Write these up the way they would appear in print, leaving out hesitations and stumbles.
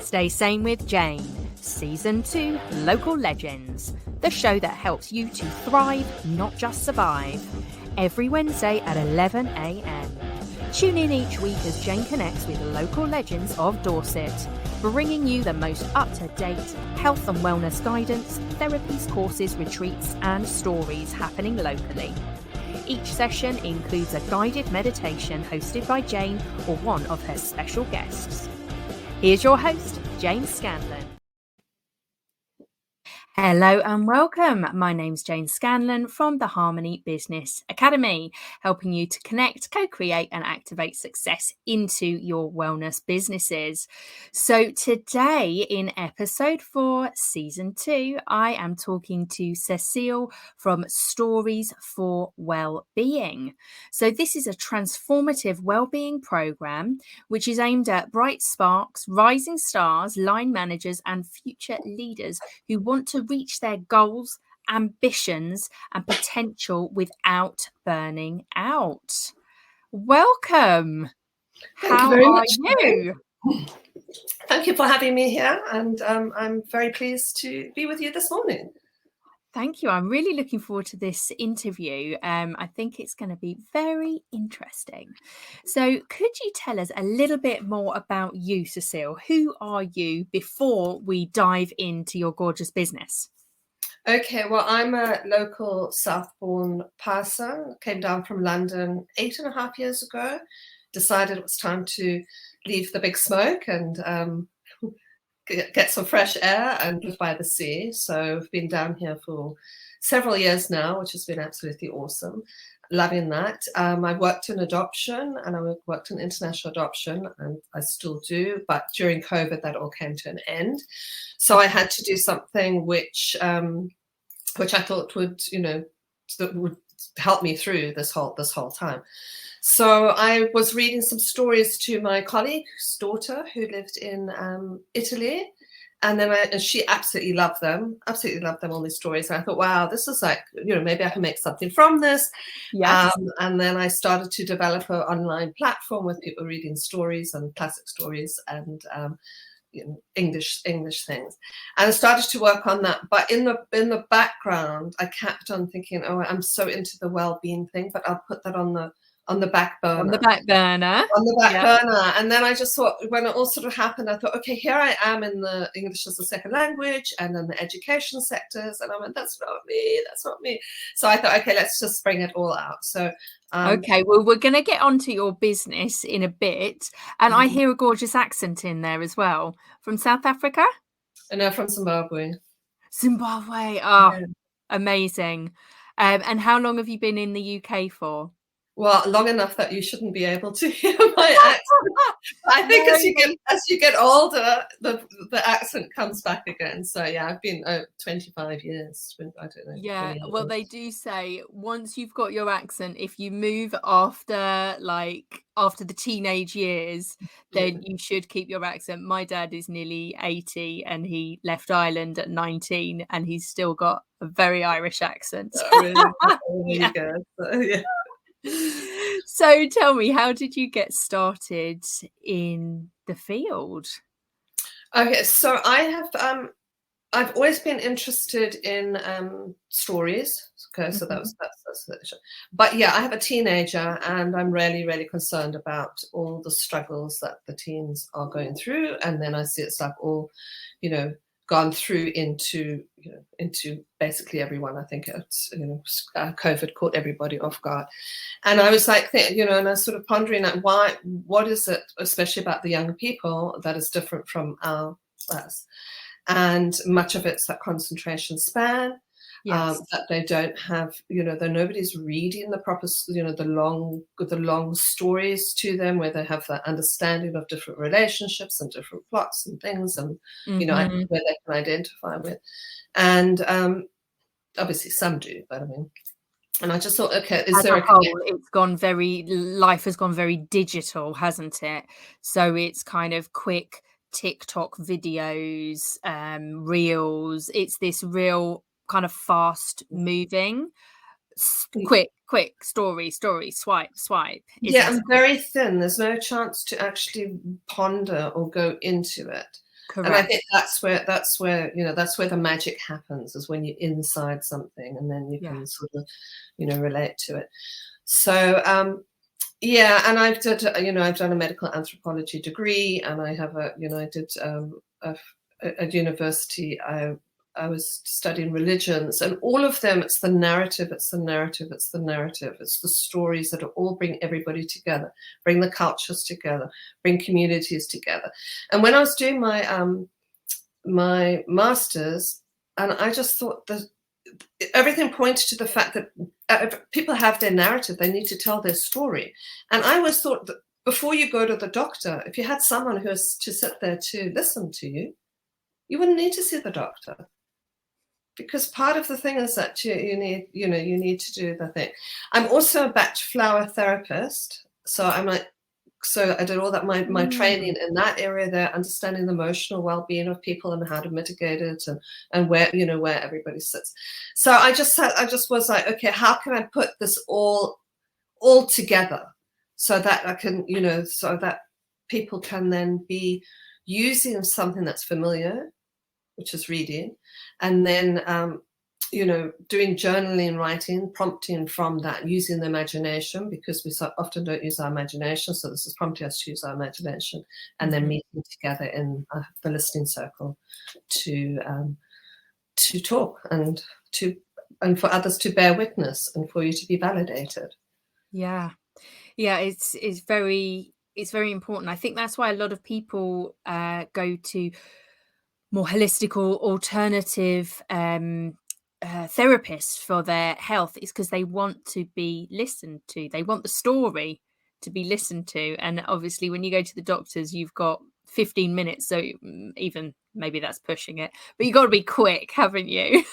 Stay Sane with Jane, Season 2, Local Legends, the show that helps you to thrive, not just survive. Every Wednesday at 11 a.m. Tune in each week as Jane connects with local legends of Dorset, bringing you the most up-to-date health and wellness guidance, therapies, courses, retreats, and stories happening locally. Each session includes a guided meditation hosted by Jane or one of her special guests. Here's your host, Jane Scanlon. Hello and welcome. My name's Jane Scanlon from the Harmony Business Academy, helping you to connect, co-create and activate success into your wellness businesses. So today in episode 4, season 2, I am talking to Cecile from Stories for Wellbeing. So this is a transformative wellbeing program, which is aimed at bright sparks, rising stars, line managers and future leaders who want to reach their goals, ambitions and potential without burning out. Welcome. How are you? Thank you for having me here, and I'm very pleased to be with you this morning. Thank you. I'm really looking forward to this interview. I think it's going to be very interesting. So could you tell us a little bit more about you, Cecile? Who are you before we dive into your gorgeous business? Okay, well, I'm a local Southbourne person, came down from London 8.5 years ago, decided it was time to leave the big smoke and get some fresh air and live by the sea. So I've been down here for several years now, which has been absolutely awesome. Loving that. I worked in adoption and I worked in international adoption, and I still do. But during COVID, that all came to an end. So I had to do something which I thought would, that would help me through this whole time. So I was reading some stories to my colleague's daughter who lived in Italy, and then she absolutely loved them, all these stories. And I thought, wow, this is like, maybe I can make something from this. Yes. And then I started to develop an online platform with people reading stories and classic stories and English things. And I started to work on that. But in the background, I kept on thinking, oh, I'm so into the well-being thing, but I'll put that on the back burner. On the back burner. Burner. And then I just thought, when it all sort of happened, I thought, okay, here I am in the English as a second language and then the education sectors. And I went, that's not me. So I thought, okay, let's just bring it all out. So okay, well, we're going to get onto your business in a bit. And I hear a gorgeous accent in there as well. From South Africa? No, from Zimbabwe. Zimbabwe. Oh, yeah. Amazing. And how long have you been in the UK for? Well, long enough that you shouldn't be able to hear my accent. I think as you get older, the accent comes back again. So yeah, I've been 25 years. I don't know. Yeah, well, they do say once you've got your accent, if you move after the teenage years, then you should keep your accent. My dad is nearly 80 and he left Ireland at 19 and he's still got a very Irish accent. Really good. So, yeah. So tell me, how did you get started in the field? Okay, so I've always been interested in stories. Okay, so that's but yeah, I have a teenager and I'm really, really concerned about all the struggles that the teens are going through. And then I see it's like all, gone through into basically everyone. I think it's, COVID caught everybody off guard. And I was like, and I was sort of pondering like, what is it, especially about the young people, that is different from us? And much of it's that concentration span. Yes. That they don't have, that nobody's reading the proper, the long stories to them, where they have that understanding of different relationships and different plots and things, and where they can identify with. And obviously some do, but I mean, and I just thought, okay, life has gone very digital, hasn't it? So it's kind of quick TikTok videos, reels. It's this real kind of fast moving, quick story, swipe. Yeah, and very thin. There's no chance to actually ponder or go into it. Correct. And I think that's where that's where the magic happens, is when you're inside something, and then you can sort of relate to it. So yeah, and I've done a medical anthropology degree, and I have I did at university. I was studying religions, and all of them, it's the narrative, it's the narrative, it's the narrative, it's the stories that all bring everybody together, bring the cultures together, bring communities together. And when I was doing my master's, and I just thought that everything pointed to the fact that people have their narrative, they need to tell their story. And I always thought that before you go to the doctor, if you had someone who was to sit there to listen to you, you wouldn't need to see the doctor. Because part of the thing is that you need to do the thing. I'm also a batch flower therapist, so I did all that my training in that area there, understanding the emotional well-being of people and how to mitigate it, and where where everybody sits. So I just was like, okay, how can I put this all together so that I can so that people can then be using something that's familiar, which is reading, and then doing journaling, writing, prompting from that, using the imagination, because we so often don't use our imagination. So this is prompting us to use our imagination, and then meeting together in the listening circle to talk and for others to bear witness and for you to be validated. Yeah, it's very important. I think that's why a lot of people go to more holistic or alternative therapists for their health, is because they want to be listened to. They want the story to be listened to. And obviously when you go to the doctors, you've got 15 minutes. So even maybe that's pushing it, but you've got to be quick, haven't you?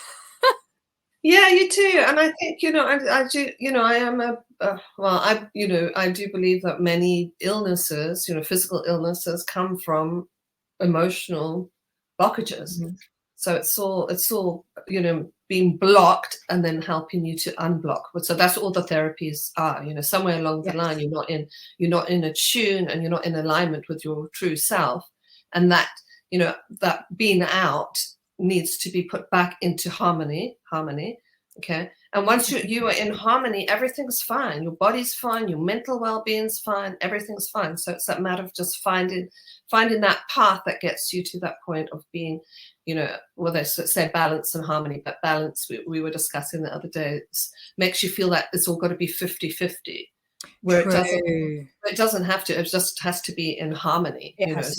Yeah, you do. And I think, I do, I am I do believe that many illnesses, physical illnesses, come from emotional blockages. So it's all being blocked and then helping you to unblock. So that's all the therapies are. Somewhere along the line, you're not in a tune, and you're not in alignment with your true self, and that that being out needs to be put back into harmony. Okay. And once you are in harmony, everything's fine. Your body's fine, your mental well-being's fine, everything's fine. So it's that matter of just finding that path that gets you to that point of being, well, they say balance and harmony, but balance, we were discussing the other day, makes you feel that it's all got to be 50-50. Where it doesn't have to. It just has to be in harmony. It has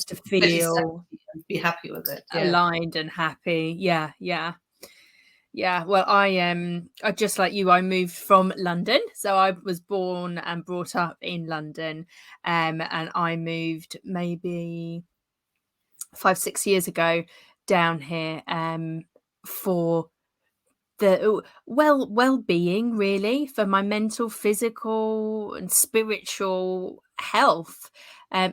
to feel be happy with it, aligned and happy. Well, I just like you, I moved from London, so I was born and brought up in London, and I moved maybe 5-6 years ago down here for the well-being, really, for my mental, physical and spiritual health,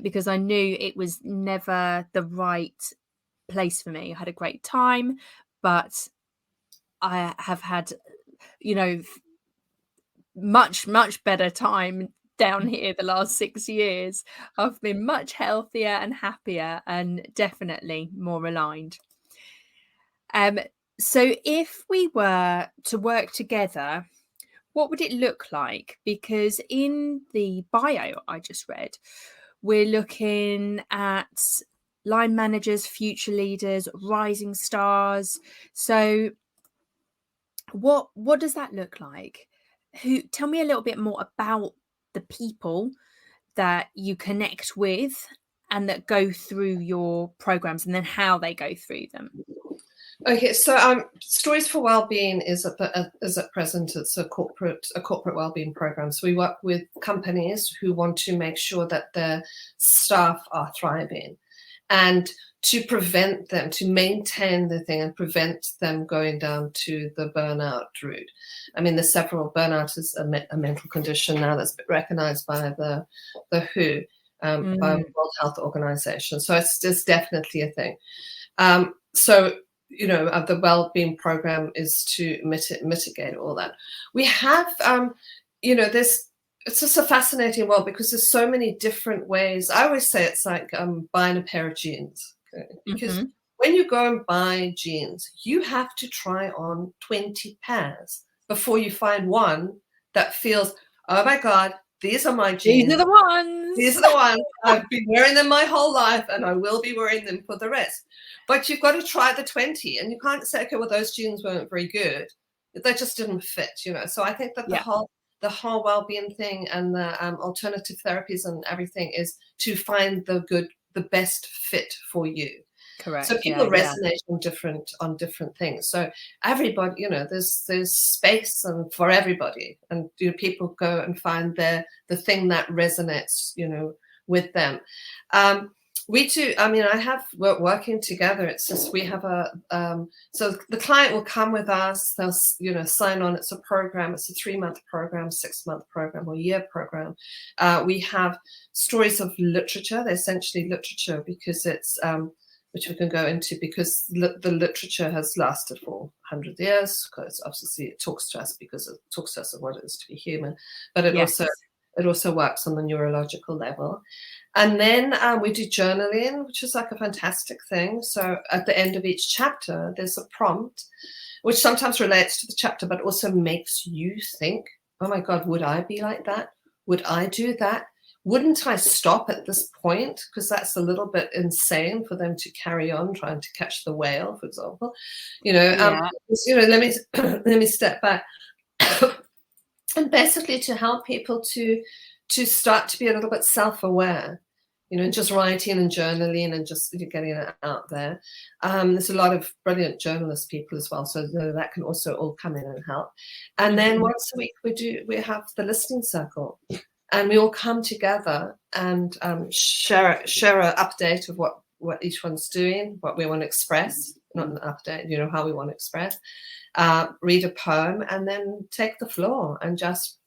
because I knew it was never the right place for me. I had a great time, but I have had much better time down here the last 6 years. I've been much healthier and happier, and definitely more aligned. So if we were to work together, what would it look like? Because in the bio I just read, we're looking at line managers, future leaders, rising stars. So what does that look like? Tell me a little bit more about the people that you connect with and that go through your programs, and then how they go through them. Okay, so Stories for Wellbeing is at present, it's a corporate wellbeing program. So we work with companies who want to make sure that their staff are thriving, and to prevent them, to maintain the thing and prevent them going down to the burnout route. I mean, there's several. Burnout is a mental condition now that's been recognized by the WHO, by the World Health Organization. So it's definitely a thing. So the wellbeing program is to mitigate all that. We have, there's it's just a fascinating world because there's so many different ways. I always say it's like buying a pair of jeans, okay? Because when you go and buy jeans, you have to try on 20 pairs before you find one that feels, oh my God, these are my jeans. These are the ones. These are the ones. I've been wearing them my whole life and I will be wearing them for the rest. But you've got to try the 20 and you can't say, okay, well, those jeans weren't very good. They just didn't fit, you know. So I think that the whole well-being thing and the alternative therapies and everything is to find the best fit for you. Correct. So people resonate on different things. So everybody, you know, there's space and for everybody, and you know, people go and find the thing that resonates, you know, with them. We do. I mean, we're working together. It's just we have so the client will come with us. They'll, you know, sign on. It's a program. It's a 3-month program, 6-month program, or year program. We have stories of literature. They're essentially literature because it's which we can go into because the literature has lasted for 100 years. Because obviously it talks to us because it talks to us of what it is to be human, but it also works on the neurological level. And then we do journaling, which is like a fantastic thing. So at the end of each chapter, there's a prompt, which sometimes relates to the chapter, but also makes you think, oh my God, would I be like that? Would I do that? Wouldn't I stop at this point? Because that's a little bit insane for them to carry on trying to catch the whale, for example. You know, you know, let me step back. And basically to help people to start to be a little bit self-aware, you know, just writing and journaling and just getting it out there. There's a lot of brilliant journalist people as well, so that can also all come in and help. And then once a week we have the listening circle, and we all come together and share an update of what each one's doing, what we want to express, not an update, you know, how we want to express. Read a poem and then take the floor and just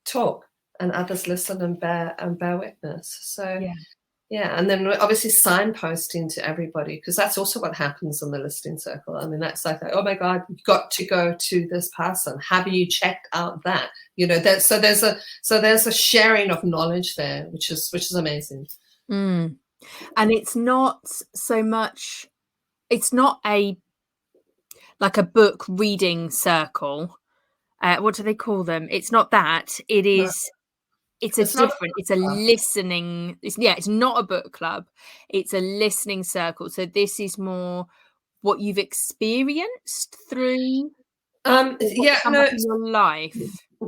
talk, and others listen and bear witness. So and then we're obviously signposting to everybody, because that's also what happens in the listening circle. I mean, that's like, oh my God, you've got to go to this person. Have you checked out that? You know, so there's a sharing of knowledge there, which is amazing. And it's not so much. It's not like a book reading circle. What do they call them? It's not that. It is. No. It's a listening. It's not a book club. It's a listening circle. So this is more what you've experienced through in your life.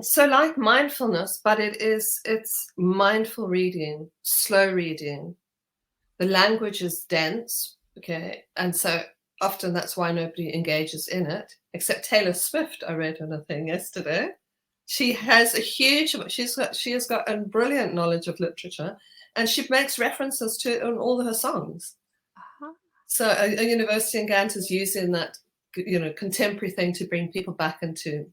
So like mindfulness, but it's mindful reading, slow reading. The language is dense, okay, and so often that's why nobody engages in it, except Taylor Swift. I read on a thing yesterday. She has she has got a brilliant knowledge of literature, and she makes references to it on all her songs. So a university in Ghent is using that, you know, contemporary thing to bring people back into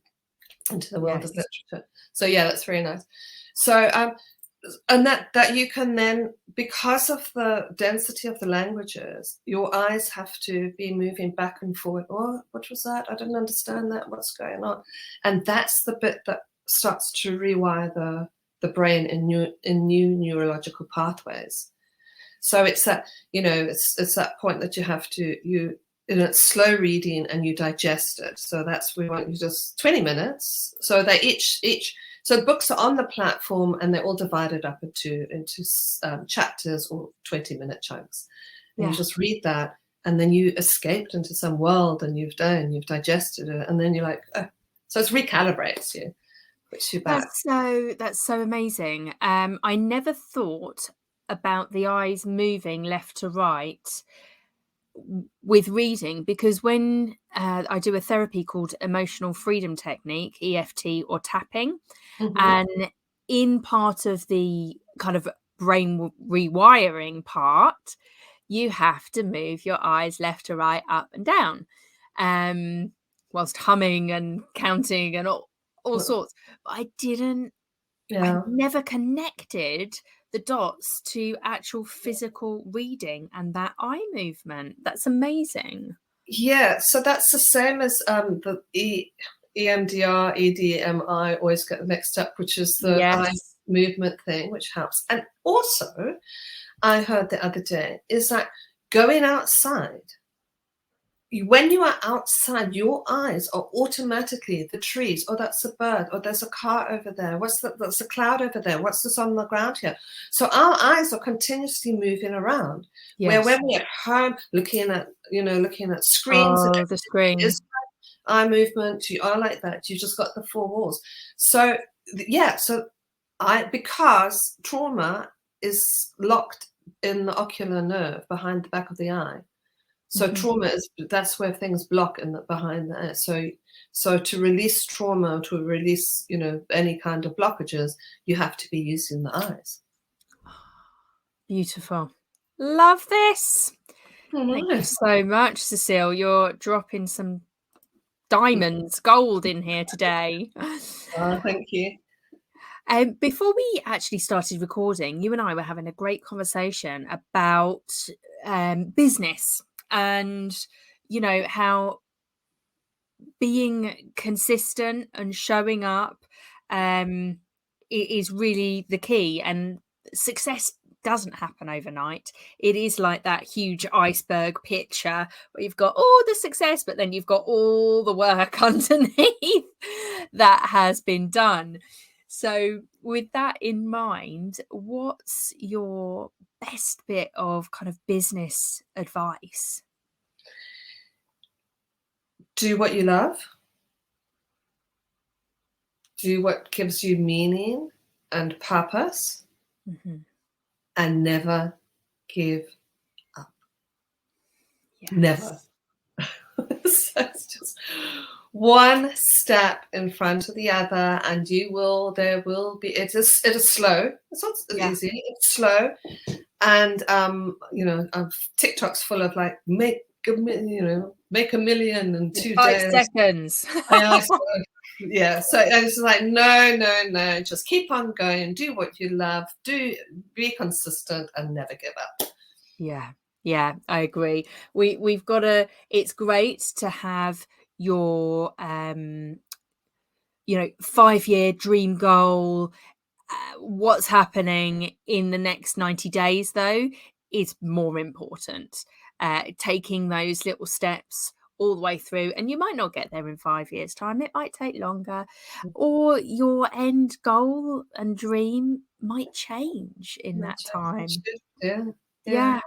the world of literature. So that's very nice. So and that you can then, because of the density of the languages, your eyes have to be moving back and forward. Oh, what was that? I didn't understand that. What's going on? And that's the bit that starts to rewire the brain in new neurological pathways. So it's that, you know, it's that point that you have to, it's slow reading and you digest it. So we want you just 20 minutes. So they each so the books are on the platform and they're all divided up into chapters or 20-minute chunks. And you just read that, and then you escaped into some world, and you've digested it, and then you're like, oh. So it recalibrates you, puts you back. That's so amazing. I never thought about the eyes moving left to right with reading, because when I do a therapy called emotional freedom technique, EFT, or tapping, and in part of the kind of brain rewiring part, you have to move your eyes left to right, up and down, whilst humming and counting and all sorts. But I never connected the dots to actual physical reading and that eye movement. That's amazing. Yeah, so that's the same as the EMDR, EDMI, always get mixed up, which is the eye Yes. movement thing, which helps. And also, I heard the other day, is that going outside, when you are outside, your eyes are automatically the trees. Oh, that's a bird. Oh, there's a car over there. That's a cloud over there. What's this on the ground here? So our eyes are continuously moving around. Where Yes. when we're at home, looking at screens, Oh, the screen. is eye movement. You are like that. You just got the four walls. So yeah. So because trauma is locked in the ocular nerve behind the back of the eye. So trauma that's where things block behind the eye. So to release trauma, to release, any kind of blockages, you have to be using the eyes. Beautiful. Love this. Oh, Thank you nice. so much, Cecile. You're dropping some diamonds, gold in here today. Oh, thank you. Before we actually started recording, you and I were having a great conversation about business and, how being consistent and showing up is really the key. And success doesn't happen overnight. It is like that huge iceberg picture where you've got all the success, but then you've got all the work underneath that has been done. So with that in mind, what's your best bit of kind of business advice? Do what you love. Do what gives you meaning and purpose, and never give up. Yes. Never. So it's just one step in front of the other, and there will be, it is slow. It's not easy, it's slow. And TikTok's full of like, make a million in 2 days. 5 seconds. Yeah, so it's like, no, just keep on going, do what you love, be consistent, and never give up. Yeah, I agree. We've got it's great to have your 5-year dream goal. What's happening in the next 90 days though is more important. Taking those little steps all the way through, and you might not get there in 5 years' time, it might take longer, or your end goal and dream might change in that time. Yeah.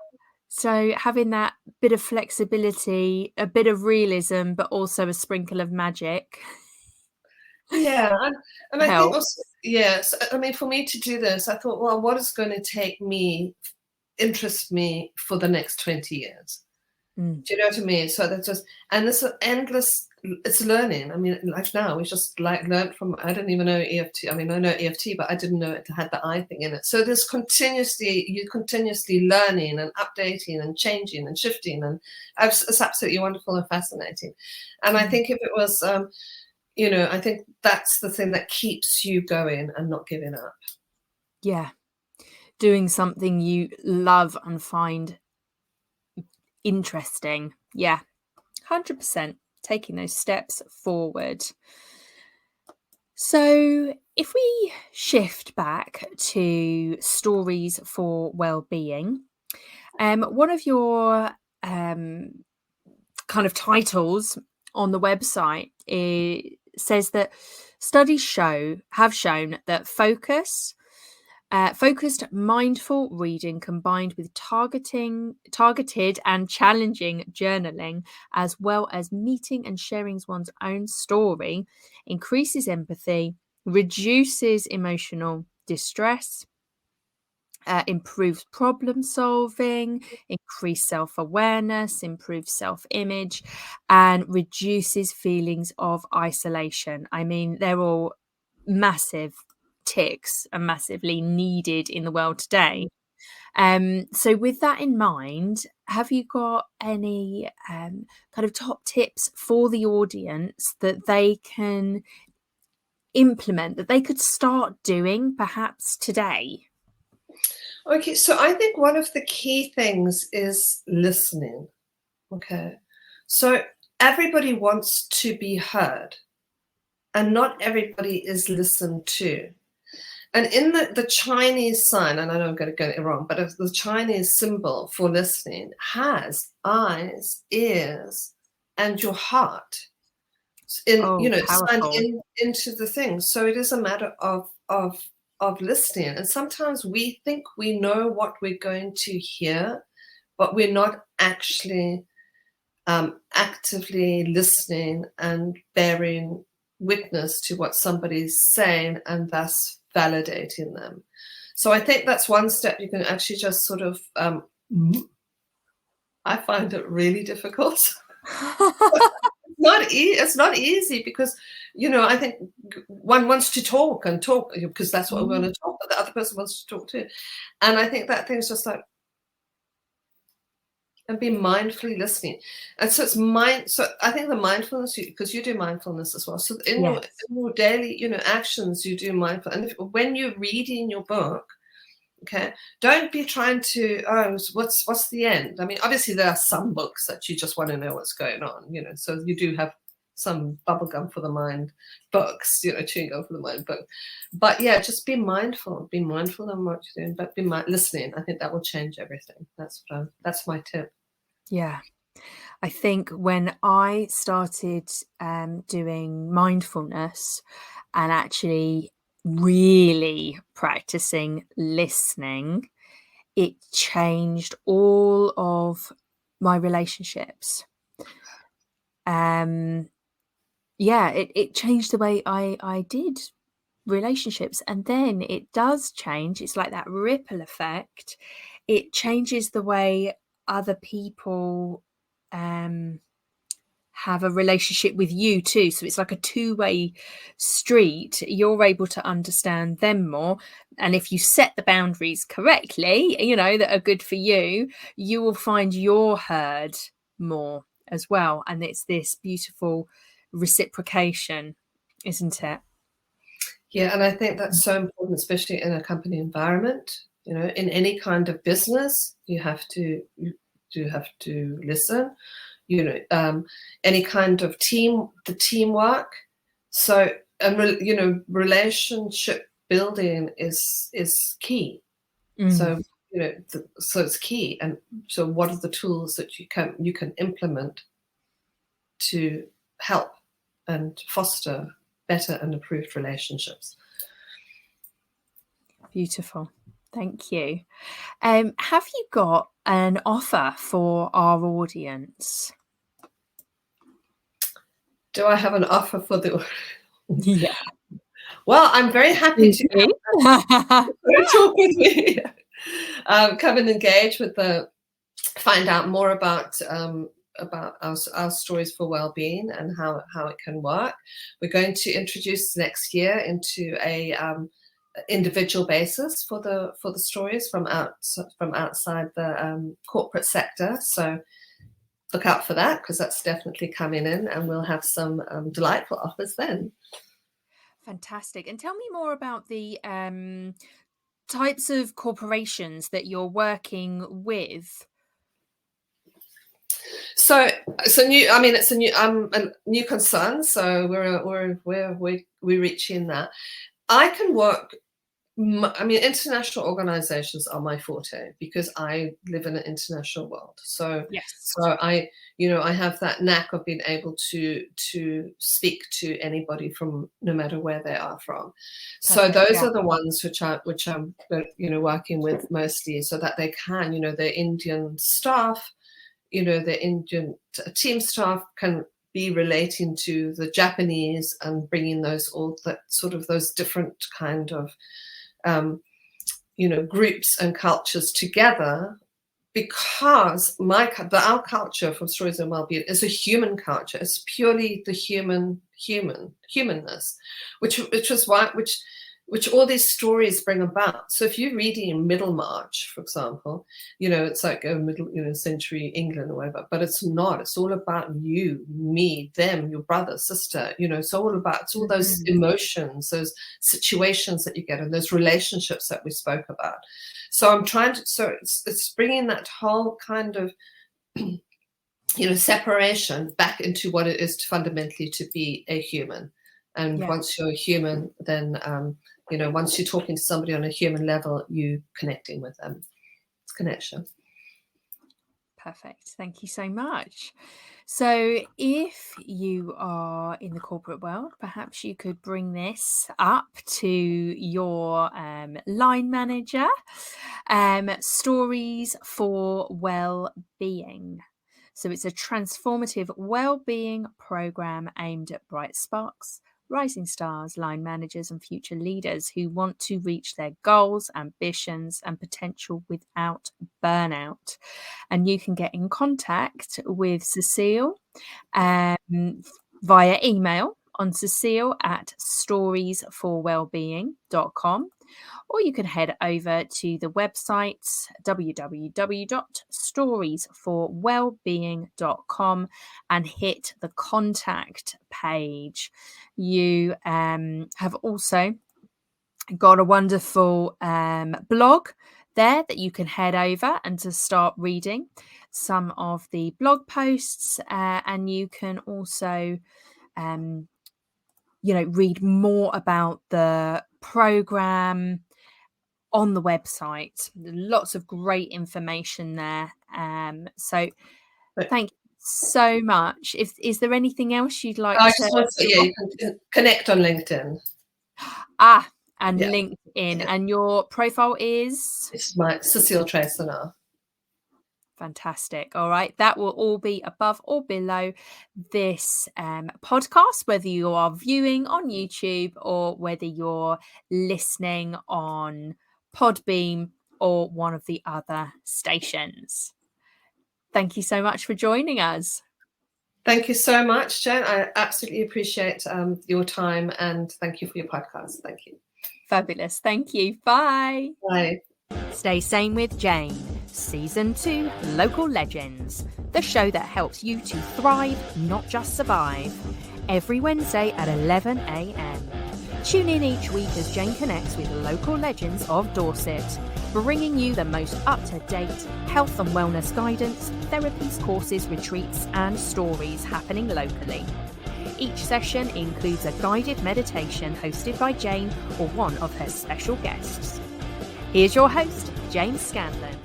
So having that bit of flexibility, a bit of realism, but also a sprinkle of magic. Yeah, and I think also, yes, I mean, for me to do this, I thought, well, what is going to interest me for the next 20 years? Do you know what I mean? So that's just, and this endless, it's learning. I mean, like now we just like learned from, I didn't even know EFT. I mean, I know EFT, but I didn't know it had the eye thing in it. So there's you're continuously learning and updating and changing and shifting, and it's absolutely wonderful and fascinating. And I think if it was, I think that's the thing that keeps you going and not giving up. Yeah. Doing something you love and find interesting. Yeah. 100%. Taking those steps forward. So if we shift back to stories for well-being, one of your kind of titles on the website says that studies have shown that focused mindful reading combined with targeted and challenging journaling, as well as meeting and sharing one's own story, increases empathy, reduces emotional distress, improves problem solving, increase self-awareness, improves self-image, and reduces feelings of isolation. I mean, they're all massive ticks and massively needed in the world today. So with that in mind, have you got any kind of top tips for the audience that they can implement, that they could start doing perhaps today? Okay, so I think one of the key things is listening. Okay, so everybody wants to be heard. and not everybody is listened to. And in the Chinese sign, and I know I'm going to get it wrong, but the Chinese symbol for listening has eyes, ears, and your heart signed Powerful. into the thing. So it is a matter of listening. And sometimes we think we know what we're going to hear, but we're not actually actively listening and bearing witness to what somebody's saying, and thus validating them. So I think that's one step you can actually just sort of, I find it really difficult. It's not easy because, I think one wants to talk because that's what we want to talk, but the other person wants to talk too. And I think that thing's just like, and be mindfully listening. And so so I think the mindfulness, because you do mindfulness as well. So in your daily, actions, you do mindful. And when you're reading your book, okay, don't be trying to, what's the end? I mean, obviously there are some books that you just want to know what's going on, so you do have some bubblegum for the mind books, chewing gum for the mind book. But yeah, just be mindful on what you're doing, but be listening. I think that will change everything. That's my tip. Yeah. I think when I started doing mindfulness and actually really practicing listening, it changed all of my relationships. It changed the way I did relationships. And then it does change. It's like that ripple effect. It changes the way other people have a relationship with you too. So it's like a two-way street. You're able to understand them more. And if you set the boundaries correctly, that are good for you, you will find you're heard more as well. And it's this beautiful reciprocation, isn't it? Yeah, and I think that's so important, especially in a company environment. In any kind of business, you do have to listen. Any kind of teamwork. So, and relationship building is key. So, so it's key. And so, what are the tools that you can implement to help and foster better and improved relationships? Beautiful. Thank you. Have you got an offer for our audience? Do I have an offer for the? Yeah. Well, I'm very happy to talk with me. Come and engage with find out more about our stories for wellbeing and how it can work. We're going to introduce next year into a individual basis for the stories from outside the corporate sector. So look out for that, because that's definitely coming in, and we'll have some delightful offers then. Fantastic. And tell me more about the types of corporations that you're working with. So new. I mean, it's a new concern. So we're reaching that. I can work. I mean, international organizations are my forte because I live in an international world. So yes. So I have that knack of being able to speak to anybody from no matter where they are from. So those are the ones which I'm working with mostly, so that they can, the Indian staff, the Indian team staff can be relating to the Japanese and bringing those different kind of groups and cultures together, because our culture from Stories and Wellbeing is a human culture. It's purely the humanness, which all these stories bring about. So if you're reading Middlemarch, for example, it's like a middle, century England or whatever, but it's not. It's all about you, me, them, your brother, sister. It's all those emotions, those situations that you get, and those relationships that we spoke about. So it's bringing that whole kind of separation back into what it is fundamentally to be a human. And Yeah. once you're human, then, once you're talking to somebody on a human level, you connecting with them. It's connection. Perfect. Thank you so much. So, if you are in the corporate world, perhaps you could bring this up to your line manager. Stories for Wellbeing. So, it's a transformative wellbeing program aimed at bright sparks, rising stars, line managers, and future leaders who want to reach their goals, ambitions, and potential without burnout. And you can get in contact with Cecile via email on cecile@storiesforwellbeing.com, or you can head over to the website www.storiesforwellbeing.com and hit the contact page. You have also got a wonderful blog there that you can head over and to start reading some of the blog posts, and you can also read more about the program on the website. Lots of great information there. So thank you so much. Is there anything else you'd like I to? just want to say, you can connect on LinkedIn. And Yeah. LinkedIn. Yeah. And your profile is? It's my Cecile Trijssenaar. Fantastic. All right. That will all be above or below this podcast, whether you are viewing on YouTube or whether you're listening on Podbeam or one of the other stations. Thank you so much for joining us. Thank you so much, Jen. I absolutely appreciate your time, and thank you for your podcast. Thank you. Fabulous. Thank you. Bye. Bye. Stay Sane with Jane, Season 2, Local Legends, the show that helps you to thrive, not just survive. Every Wednesday at 11 a.m. Tune in each week as Jane connects with local legends of Dorset, bringing you the most up-to-date health and wellness guidance, therapies, courses, retreats, and stories happening locally. Each session includes a guided meditation hosted by Jane or one of her special guests. Here's your host, Jane Scanlon.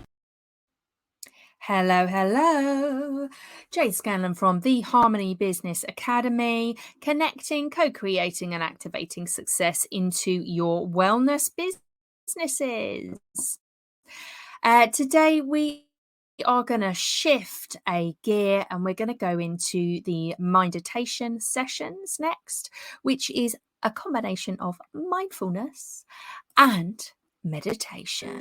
Hello. Jane Scanlon from the Harmony Business Academy, connecting, co-creating and activating success into your wellness businesses. Today we are going to shift a gear and we're going to go into the Minditation sessions next, which is a combination of mindfulness and meditation.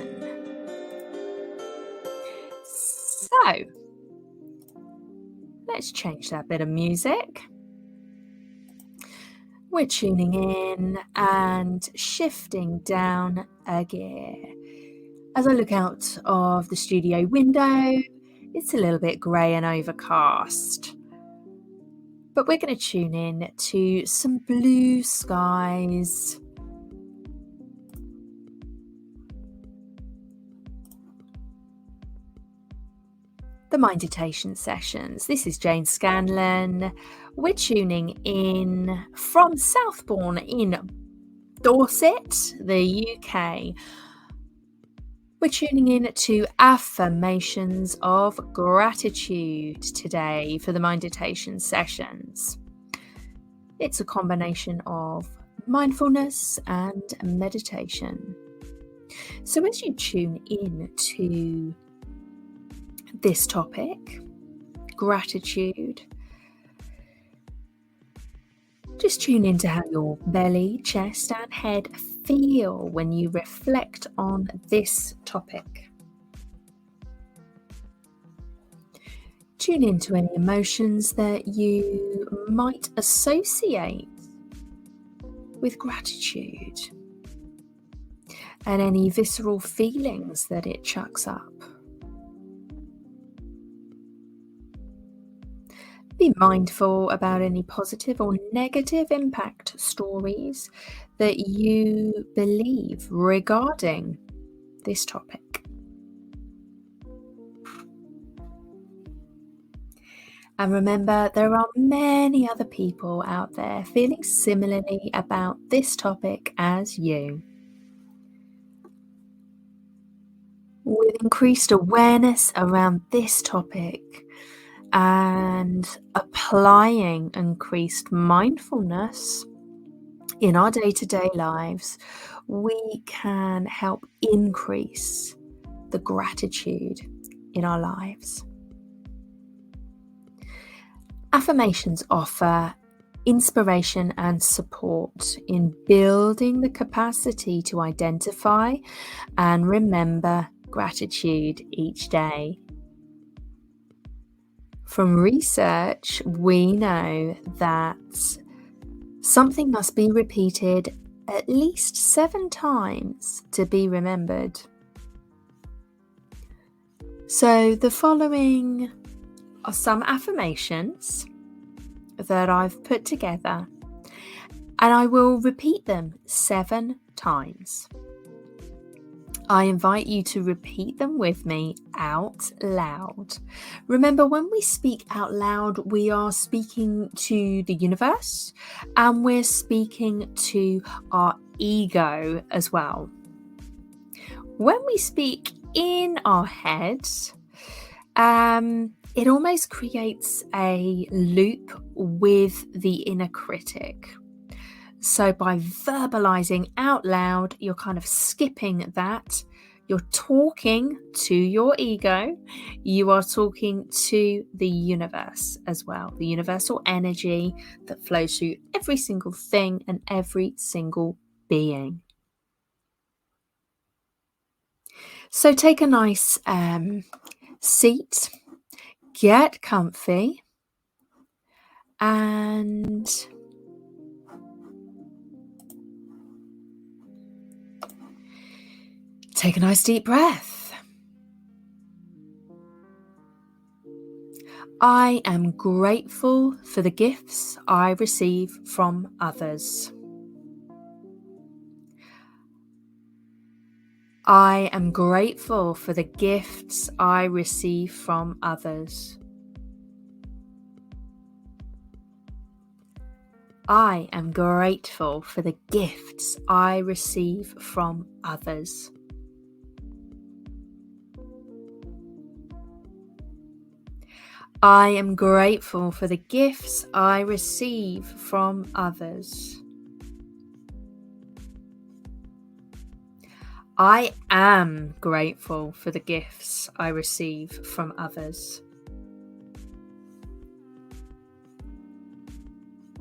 So let's change that bit of music. We're tuning in and shifting down a gear. As I look out of the studio window, it's a little bit grey and overcast. But we're going to tune in to some blue skies. The Minditation sessions. This is Jane Scanlon. We're tuning in from Southbourne in Dorset, the UK. We're tuning in to affirmations of gratitude today for the Minditation sessions. It's a combination of mindfulness and meditation. So as you tune in to this topic, gratitude, just tune into how your belly, chest and head feel when you reflect on this topic. Tune into any emotions that you might associate with gratitude and any visceral feelings that it chucks up. Be mindful about any positive or negative impact stories that you believe regarding this topic. And remember, there are many other people out there feeling similarly about this topic as you. With increased awareness around this topic and applying increased mindfulness in our day-to-day lives, we can help increase the gratitude in our lives. Affirmations offer inspiration and support in building the capacity to identify and remember gratitude each day. From research, we know that something must be repeated at least 7 times to be remembered. So the following are some affirmations that I've put together, and I will repeat them 7 times. I invite you to repeat them with me out loud. Remember, when we speak out loud, we are speaking to the universe and we're speaking to our ego as well. When we speak in our heads, it almost creates a loop with the inner critic. So by verbalizing out loud, you're kind of skipping that. You're talking to your ego. You are talking to the universe as well, the universal energy that flows through every single thing and every single being. So take a nice seat, get comfy, and take a nice deep breath. I am grateful for the gifts I receive from others. I am grateful for the gifts I receive from others. I am grateful for the gifts I receive from others. I am grateful for the gifts I receive from others. I am grateful for the gifts I receive from others.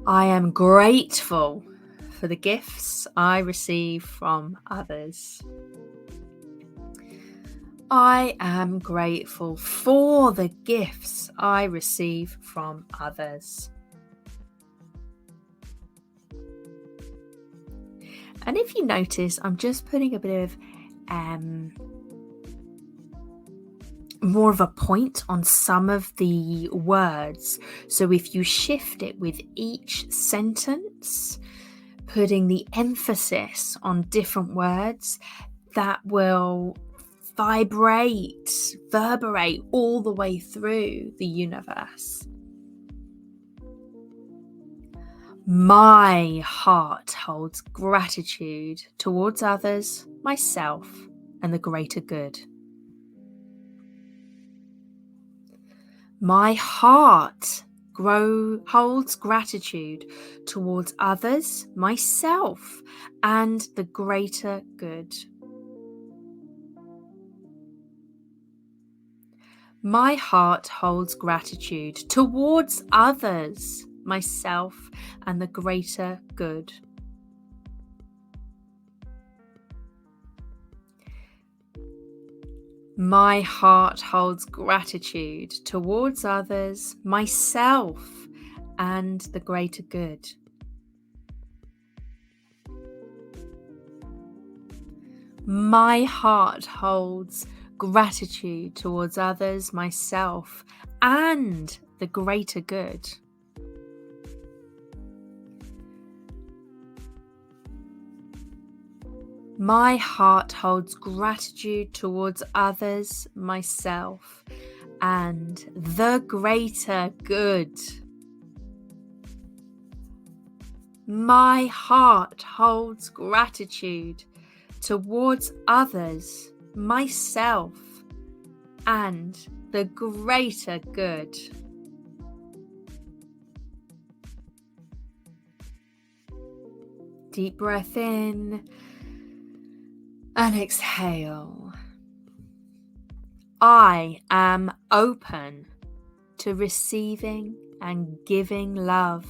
I am grateful for the gifts I receive from others. I am grateful for the gifts I receive from others. And if you notice, I'm just putting a bit of more of a point on some of the words. So if you shift it with each sentence, putting the emphasis on different words, that will reverberate all the way through the universe. My heart holds gratitude towards others, myself, and the greater good. My heart holds gratitude towards others, myself, and the greater good. My heart holds gratitude towards others, myself, and the greater good. My heart holds gratitude towards others, myself, and the greater good. My heart holds gratitude towards others, myself, and the greater good. My heart holds gratitude towards others, myself, and the greater good. My heart holds gratitude towards others, myself, and the greater good. Deep breath in and exhale. I am open to receiving and giving love.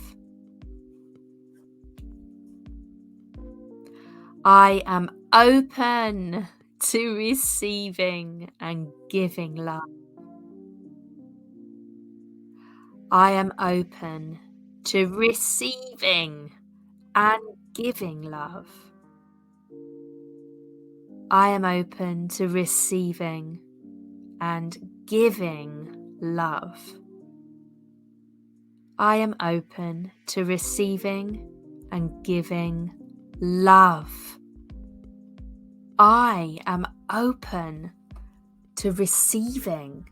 I am open to receiving and giving love. I am open to receiving and giving love. I am open to receiving and giving love. I am open to receiving and giving love. I am open to receiving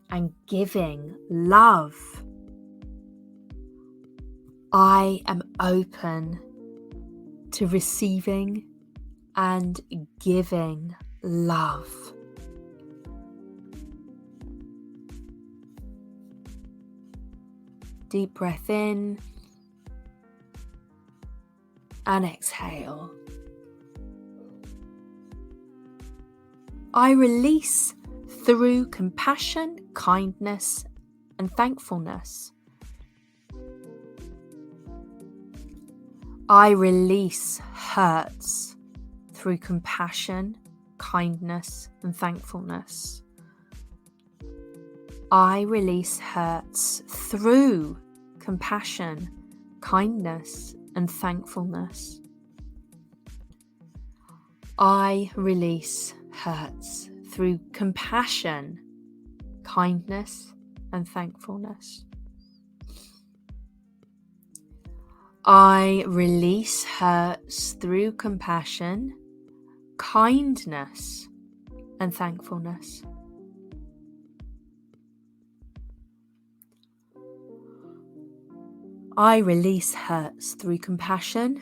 and giving love. I am open to receiving and giving love. Deep breath in and exhale. I release through compassion, kindness, and thankfulness. I release hurts through compassion, kindness, and thankfulness. I release hurts through compassion, kindness, and thankfulness. I release hurts through compassion, kindness, and thankfulness. I release hurts through compassion, kindness, and thankfulness. I release hurts through compassion,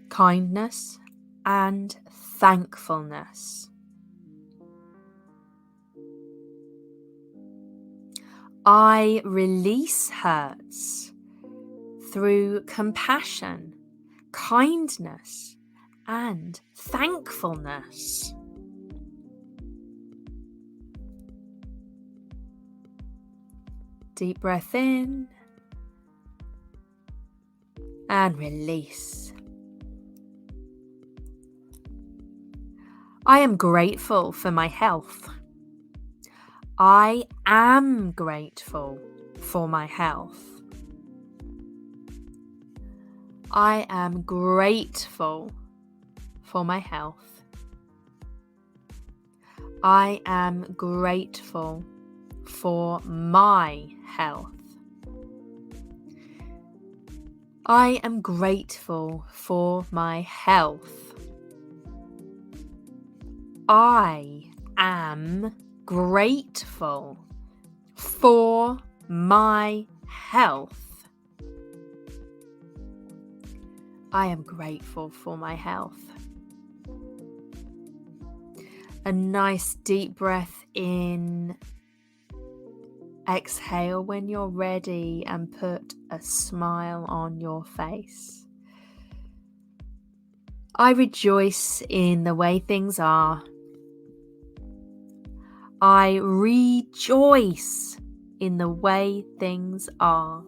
kindness, and thankfulness. I release hurts through compassion, kindness, and thankfulness. Deep breath in and release. I am grateful for my health. I am grateful for my health. I am grateful for my health. I am grateful for my health. I am grateful for my health. I am grateful for my health. I am grateful for my health. A nice deep breath in. Exhale when you're ready and put a smile on your face. I rejoice in the way things are. I rejoice in the way things are.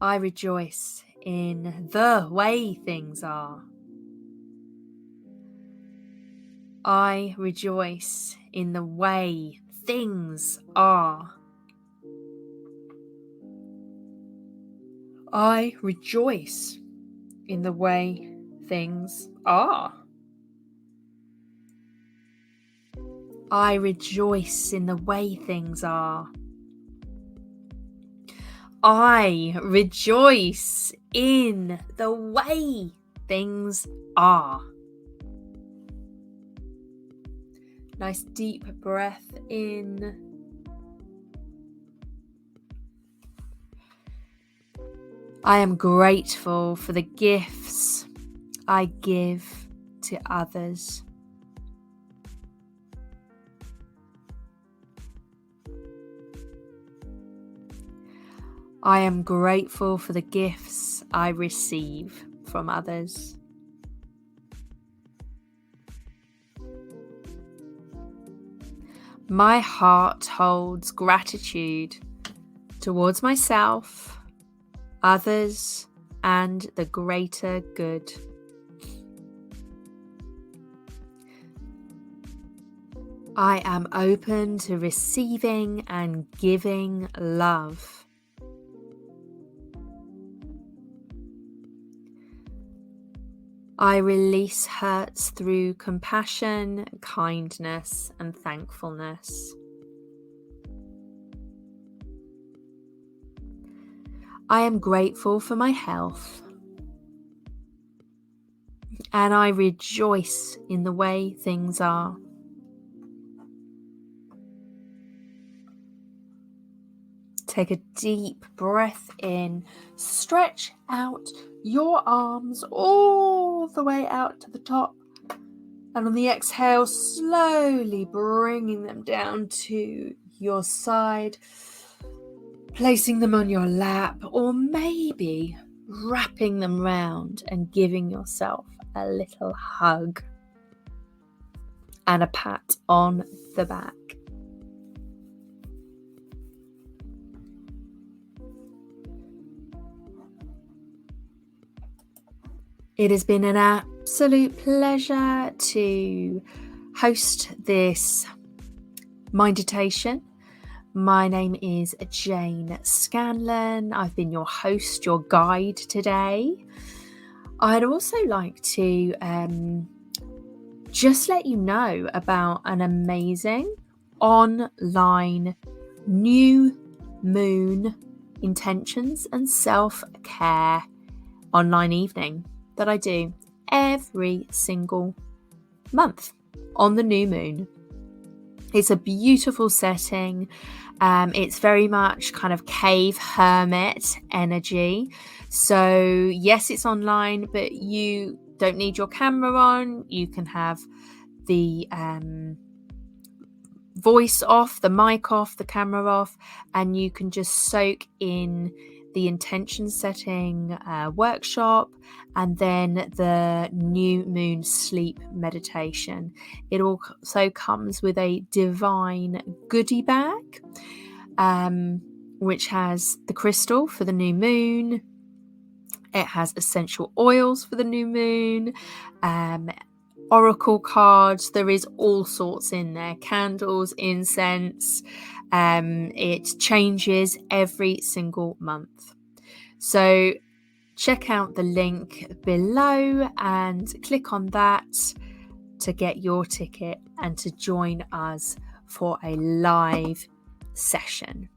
I rejoice in the way things are. I rejoice in the way things are. I rejoice in the way things are. I rejoice in the way things are. I rejoice in the way things are. Nice deep breath in. I am grateful for the gifts I give to others. I am grateful for the gifts I receive from others. My heart holds gratitude towards myself, others, and the greater good. I am open to receiving and giving love. I release hurts through compassion, kindness, and thankfulness. I am grateful for my health, and I rejoice in the way things are. Take a deep breath in, stretch out your arms all the way out to the top, and on the exhale, slowly bringing them down to your side, placing them on your lap, or maybe wrapping them round and giving yourself a little hug and a pat on the back. It has been an absolute pleasure to host this meditation. My name is Jane Scanlon. I've been your host, your guide today. I'd also like to just let you know about an amazing online new moon intentions and self-care online evening that I do every single month on the new moon. It's a beautiful setting. It's very much kind of cave hermit energy. So yes, it's online, but you don't need your camera on. You can have the voice off, the mic off, the camera off, and you can just soak in the intention setting workshop and then the new moon sleep meditation. It also comes with a divine goodie bag, which has the crystal for the new moon. It has essential oils for the new moon, oracle cards. There is all sorts in there, candles, incense. It changes every single month. So check out the link below and click on that to get your ticket and to join us for a live session.